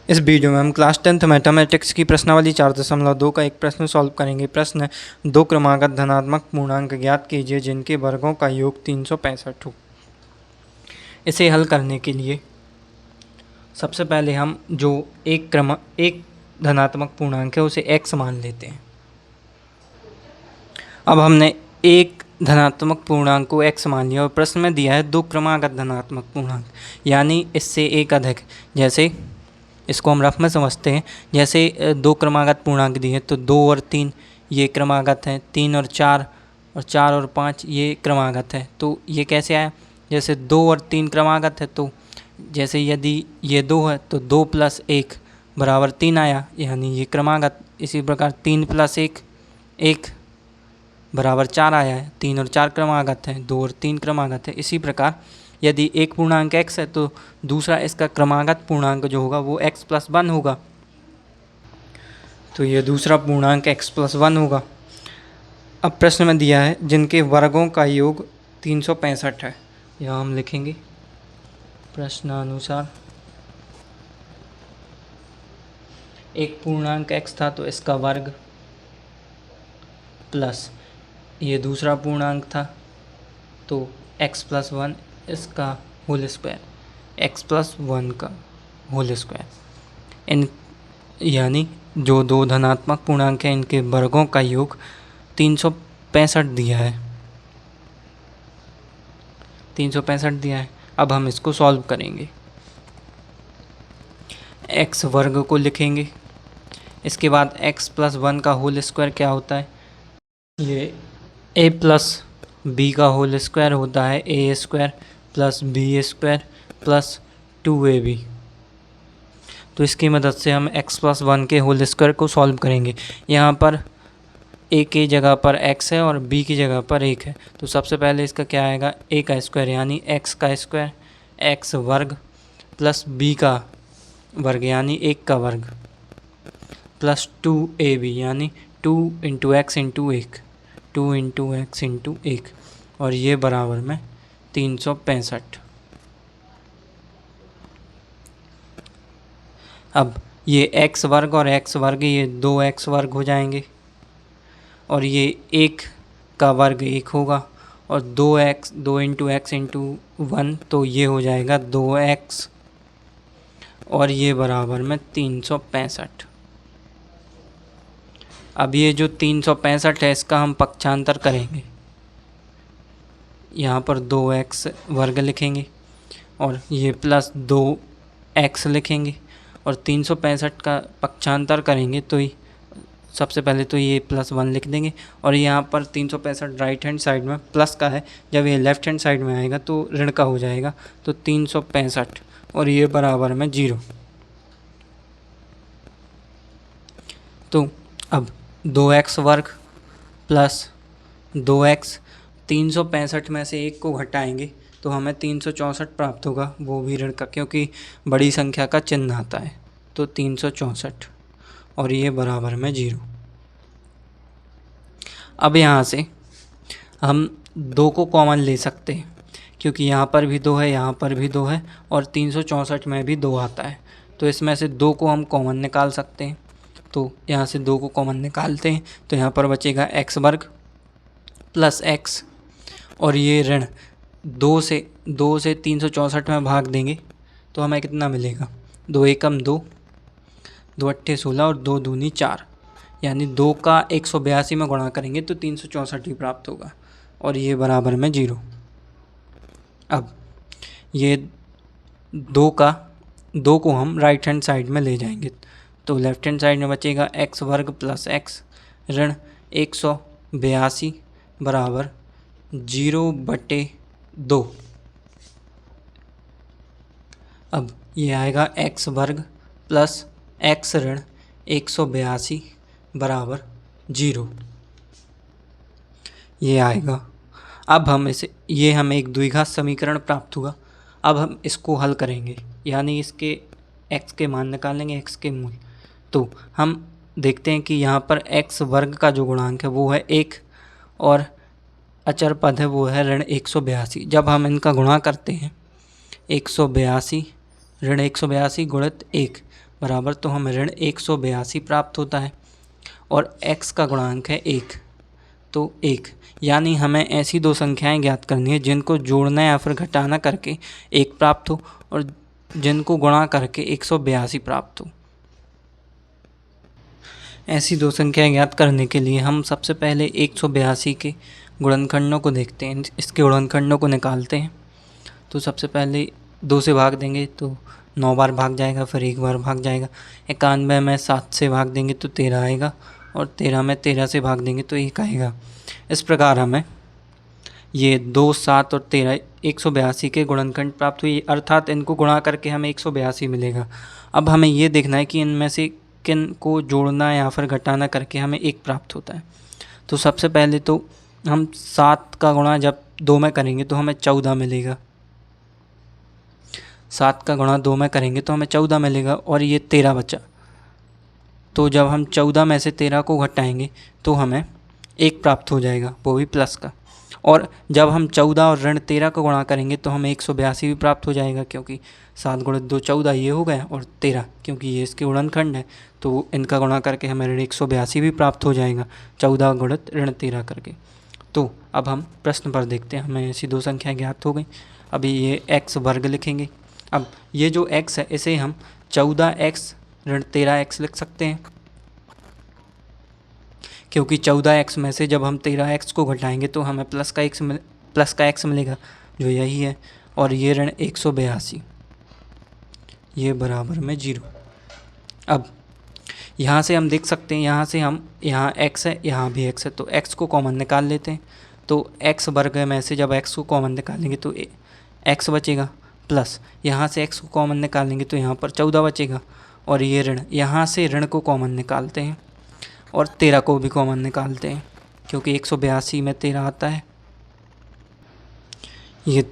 इस वीडियो में हम क्लास 10th मैथमेटिक्स की प्रश्नावली 4.2 का एक प्रश्न सॉल्व करेंगे। प्रश्न, दो क्रमागत धनात्मक पूर्णांक ज्ञात कीजिए जिनके वर्गों का योग 365 हो। इसे हल करने के लिए सबसे पहले हम जो एक धनात्मक पूर्णांक है उसे x मान लेते हैं। अब हमने एक धनात्मक पूर्णांक को x मान लिया और प्रश्न में दिया है दो क्रमागत धनात्मक पूर्णांक, यानी इससे एक अधिक। जैसे इसको हम रफ में समझते हैं, जैसे दो क्रमागत पूर्णांक दिए तो 2 और 3 ये क्रमागत हैं, 3 और 4 और 5 ये क्रमागत है। तो ये कैसे आया? जैसे 2 और 3 क्रमागत है, तो जैसे यदि ये 2 है तो 2 + 1 बराबर 3 आया, यानी ये क्रमागत। इसी प्रकार 3 + 1 बराबर 4 आया है। 3 और 4 क्रमागत है, 2 और 3 क्रमागत है। इसी प्रकार यदि एक पूर्णांक x है तो दूसरा इसका क्रमागत पूर्णांक जो होगा वो x + 1 होगा। तो ये दूसरा पूर्णांक x + 1 होगा। अब प्रश्न में दिया है जिनके वर्गों का योग 365 है। यहाँ हम लिखेंगे प्रश्नानुसार एक पूर्णांक x था तो इसका वर्ग प्लस ये दूसरा पूर्णांक था तो x + 1 इसका होल स्क्वायर, x + 1 का होल स्क्वायर। इन यानी जो दो धनात्मक पूर्णांक हैं इनके वर्गों का योग 365 दिया है। 365 दिया है। अब हम इसको सॉल्व करेंगे। x वर्ग को लिखेंगे, इसके बाद x + 1 का होल स्क्वायर क्या होता है? ये a + b का होल स्क्वायर होता है, a² + b² + 2ab। तो इसकी मदद से हम x + 1 के होल स्क्वायर को सॉल्व करेंगे। यहाँ पर a की जगह पर x है और b की जगह पर 1 है, तो सबसे पहले इसका क्या आएगा? a का स्क्वायर यानी x का स्क्वायर, x वर्ग प्लस b का वर्ग यानी 1 का वर्ग प्लस 2ab यानी 2 × x × 1, 2 × x × 1, और ये बराबर में 365। अब ये x वर्ग और x वर्ग ये 2x वर्ग हो जाएंगे और ये 1 का वर्ग 1 होगा और 2 × x × 1 तो ये हो जाएगा 2x और ये बराबर में 365। अब ये जो 365 है इसका हम पक्षांतर करेंगे। यहाँ पर 2x वर्ग लिखेंगे और ये प्लस 2x लिखेंगे और 365 का पक्षांतर करेंगे तो सबसे पहले तो ये +1 लिख देंगे और यहाँ पर 365 राइट हैंड साइड में प्लस का है, जब ये लेफ़्ट हैंड साइड में आएगा तो ऋण का हो जाएगा, तो 365 और ये बराबर में 0। तो अब 2x वर्ग प्लस 2x, 365 में से 1 को घटाएंगे तो हमें 364 प्राप्त होगा, वो भी ऋण का, क्योंकि बड़ी संख्या का चिन्ह आता है। तो 364 और ये बराबर में 0। अब यहाँ से हम 2 को कॉमन ले सकते हैं, क्योंकि यहाँ पर भी 2 है, यहाँ पर भी 2 है और 364 में भी 2 आता है, तो इसमें से 2 को हम कॉमन निकाल सकते हैं। तो यहाँ से 2 को कॉमन निकालते हैं तो यहाँ पर बचेगा x वर्ग प्लस x और ये ऋण 2 से 364 में भाग देंगे तो हमें कितना मिलेगा? 2 एकम 2, 2 अट्ठे 16 और 2 दूनी 4, यानी 2 का 182 में गुणा करेंगे तो 364 ही प्राप्त होगा और ये बराबर में 0। अब ये 2 को हम राइट हैंड साइड में ले जाएंगे तो लेफ़्ट हैंड साइड में बचेगा x वर्ग प्लस x ऋण 182 बराबर 0/2। अब ये आएगा x वर्ग प्लस x ऋण 182 बराबर 0, ये आएगा। अब हम हमें एक द्विघात समीकरण प्राप्त हुआ। अब हम इसको हल करेंगे, यानी इसके x के मान निकालेंगे, x के मूल। तो हम देखते हैं कि यहाँ पर x वर्ग का जो गुणांक है वो है 1 और अचर पद है वो है ऋण 182। जब हम इनका गुणा करते हैं 182 ऋण 182 गुणित 1 बराबर, तो हमें ऋण 182 प्राप्त होता है और x का गुणांक है 1, तो 1, यानी हमें ऐसी दो संख्याएं ज्ञात करनी है जिनको जोड़ना या फिर घटाना करके 1 प्राप्त हो और जिनको गुणा करके 182 प्राप्त हो। ऐसी दो संख्याएं ज्ञात करने के लिए हम सबसे पहले 182 के गुणनखंडों को देखते हैं, इसके गुणनखंडों को निकालते हैं। तो सबसे पहले 2 से भाग देंगे तो 9 बार भाग जाएगा, फिर 1 बार भाग जाएगा। 91 में 7 से भाग देंगे तो 13 आएगा और 13 में 13 से भाग देंगे तो 1 आएगा। इस प्रकार हमें ये 2, 7 और 13 182 के गुणनखंड प्राप्त हुए, अर्थात इनको गुणा करके हमें 182 मिलेगा। अब हमें ये देखना है कि इनमें से किन को जोड़ना या फिर घटाना करके हमें 1 प्राप्त होता है। तो सबसे पहले तो हम 7 का गुणा जब 2 में करेंगे तो हमें 14 मिलेगा। 7 का गुणा 2 में करेंगे तो हमें 14 मिलेगा और ये 13 बचा। तो जब हम 14 में से 13 को घटाएंगे तो हमें 1 प्राप्त हो जाएगा, वो भी प्लस का। और जब हम 14 और ऋण 13 को गुणा करेंगे तो हमें 182 भी प्राप्त हो जाएगा, क्योंकि 7 गुणित 2 14 ये हो गया और 13 क्योंकि ये इसके गुणनखंड है तो इनका गुणा करके हमें ऋण 182 भी प्राप्त हो जाएगा 14 गुणित ऋण 13 करके। तो अब हम प्रश्न पर देखते हैं, हमें ऐसी दो संख्याएं ज्ञात हो गई। अभी ये x वर्ग लिखेंगे। अब ये जो x है इसे हम 14x ऋण 13x लिख सकते हैं, क्योंकि 14x में से जब हम 13x को घटाएंगे तो हमें प्लस का x मिलेगा जो यही है, और ये ऋण 182 ये बराबर में 0। अब यहाँ से हम देख सकते हैं, यहाँ x है, यहाँ भी x है, तो x को कॉमन निकाल लेते हैं। तो x वर्ग में से जब x को कॉमन निकालेंगे तो x बचेगा, प्लस यहाँ से x को कॉमन निकालेंगे तो यहाँ पर 14 बचेगा, और ये ऋण यहाँ से ऋण को कॉमन निकालते हैं और 13 को भी कॉमन निकालते हैं, क्योंकि 182 में 13 आता है। ये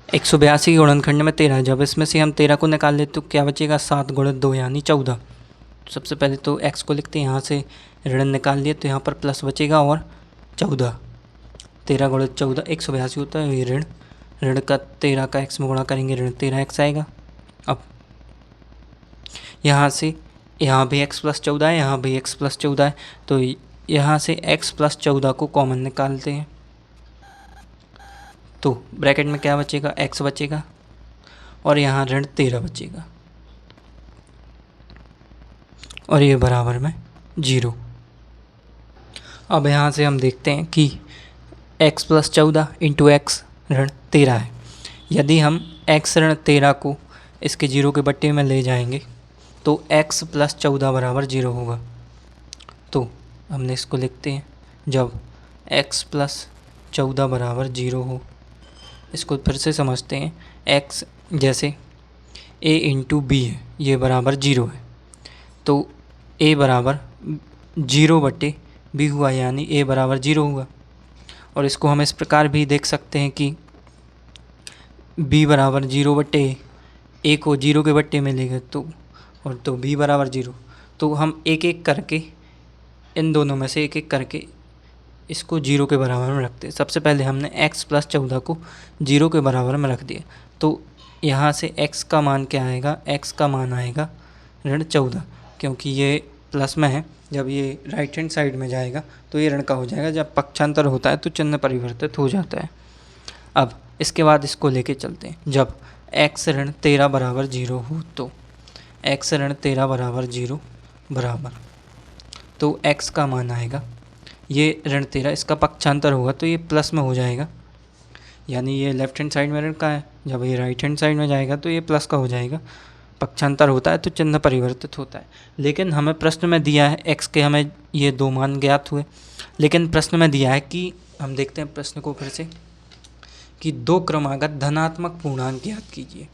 182 के गुणनखंड में 13, जब इसमें से हम 13 को निकाल लेते तो क्या बचेगा, 7 गुणित 2 यानी 14। सबसे पहले तो x को लिखते हैं, यहाँ से ऋण निकाल लिए तो यहाँ पर प्लस बचेगा और 14, 13 गुणित 14 182 होता है। ये ऋण का 13 का x में गुणा करेंगे ऋण 13x आएगा। अब यहाँ से यहाँ भी x प्लस 14 है, यहाँ भी x प्लस 14 है, तो यहाँ से x प्लस 14 को कॉमन निकालते हैं तो ब्रैकेट में क्या बचेगा, x बचेगा और यहाँ ऋण 13 बचेगा और ये बराबर में 0। अब यहाँ से हम देखते हैं कि x प्लस 14 इंटू एक्स ऋण 13 है। यदि हम x ऋण 13 को इसके 0 के बट्टे में ले जाएंगे तो x प्लस 14 बराबर 0 होगा। तो हमने इसको लिखते हैं, जब x प्लस 14 बराबर 0 हो, इसको फिर से समझते हैं। x जैसे a इंटू बी है, ये बराबर 0 है, तो a बराबर 0 बट्टे b हुआ, यानी a बराबर 0 हुआ। और इसको हम इस प्रकार भी देख सकते हैं कि b बराबर 0 बट्टे a को 0 के बट्टे में लेंगे तो b बराबर 0। तो हम एक एक करके इन दोनों में से एक एक करके इसको 0 के बराबर में रखते हैं। सबसे पहले हमने x प्लस 14 को 0 के बराबर में रख दिया, तो यहाँ से x का मान क्या आएगा, x का मान आएगा ऋण 14, क्योंकि ये प्लस में है। जब ये राइट हैंड साइड में जाएगा तो ये ऋण का हो जाएगा, जब पक्षांतर होता है तो चिन्ह परिवर्तित हो जाता है। अब इसके बाद इसको लेके चलते हैं, जब x ऋण 13 बराबर 0 हो तो x ऋण 13 बराबर 0 बराबर, तो x का मान आएगा ये ऋण 13, इसका पक्षांतर होगा तो ये प्लस में हो जाएगा, यानी ये लेफ्ट हैंड साइड में ऋण का है, जब ये राइट हैंड साइड में जाएगा तो ये प्लस का हो जाएगा। पक्षांतर होता है तो चिन्ह परिवर्तित होता है। लेकिन हमें प्रश्न में दिया है x के हमें ये दो मान ज्ञात हुए, लेकिन प्रश्न में दिया है कि हम देखते हैं प्रश्न को फिर से कि 2 क्रमागत धनात्मक पूर्णांक ज्ञात कीजिए।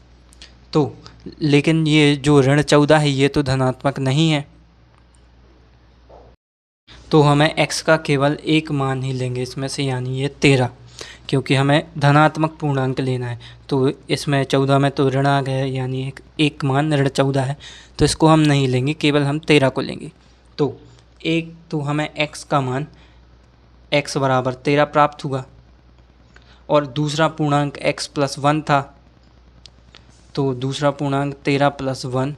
तो लेकिन ये जो ऋण 14 है ये तो धनात्मक नहीं है, तो हमें x का केवल एक मान ही लेंगे इसमें से, यानी ये 13, क्योंकि हमें धनात्मक पूर्णांक लेना है। तो इसमें 14 में तो ऋण आ गया, यानी एक मान ऋण 14 है, तो इसको हम नहीं लेंगे, केवल हम 13 को लेंगे। तो हमें x का मान x बराबर 13 प्राप्त हुआ, और दूसरा पूर्णांक x प्लस 1 था, तो दूसरा पूर्णांक 13 प्लस 1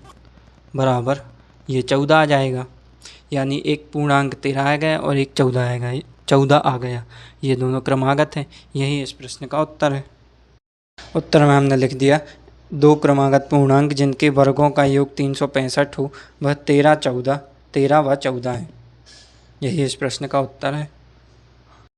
बराबर ये 14 आ जाएगा। यानी एक पूर्णांक 13 आ गया और एक 14 आ गया। ये दोनों क्रमागत हैं। यही इस प्रश्न का उत्तर है। उत्तर में हमने लिख दिया 2 क्रमागत पूर्णांक जिनके वर्गों का योग 365 हो वह 13 व 14 है। यही इस प्रश्न का उत्तर है।